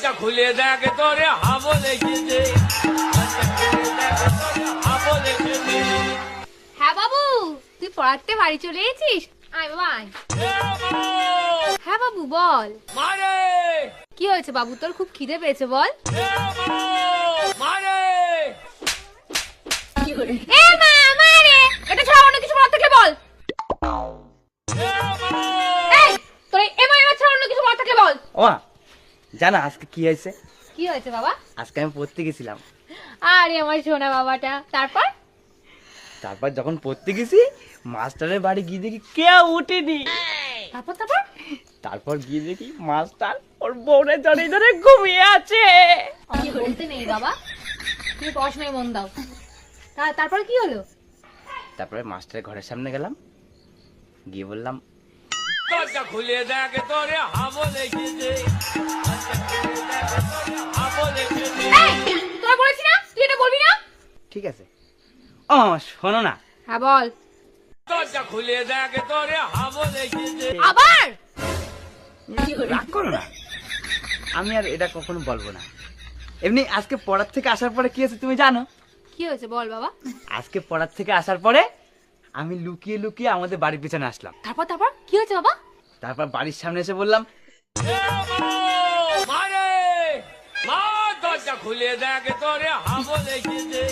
দরজা খুলে দেখ তোরে হাবো লেগেছে। হ্যাঁ বাবু, তুই পড়াতে বাড়ি চলে এসেছিস? আয় বাবা আয়। হ্যাঁ বাবু বল, মারে কি হয়েছে বাবু, তোর খুব খিদে পেয়েছে বল। মারে এ মা মারে, এটা ছাড়া অন্য কিছু বলার থাকলে বল। এই তোর এ মা এবার ছাড়া অন্য কিছু বলার থাকলে বল। ও জানা আজকে কি হয়েছে? কি হয়েছে বাবা? আজকে আমি পড়তে গেছিলাম, আরে আমার সোনা বাবাটা, তারপর? তারপর যখন পড়তে গেছি মাস্টারের বাড়ি গিয়ে দেখি কেউ উঠেনি। তারপর তারপর তারপর গিয়ে দেখি মাস্টার ওর বউরে জড়ে ধরে ঘুমিয়ে আছে। আমি বলতে নেই বাবা, তুমি পড়াশোনায় মন দাও। তারপর কি হলো? তারপরে মাস্টারের ঘরের সামনে গেলাম, গিয়ে বললাম দরজা খুলে দেখ তোরে হাবো লেগেছে। হাবো লেগেছে। এই তোরা বলেছি না তুই এটা বলবি না। ঠিক আছে। ও শোনো না, হ্যাঁ বল। দরজা খুলে দেখ তোরে হাবো লেগেছে। আবার রাগ করো না, আমি আর এটা কখনো বলবো না। এমনি আজকে পড়ার থেকে আসার পরে কি হয়েছে তুমি জানো? কি হয়েছে বল বাবা। আজকে পড়ার থেকে আসার পরে আমি লুকিয়ে লুকিয়ে আমাদের বাড়ির পিছনে আসলাম। তারপর তারপর কি হয়েছে বাবা? তারপর বাড়ির সামনে এসে বললাম মারে মা দরজা খুলে দেখ তোরে হাবো লেগেছে।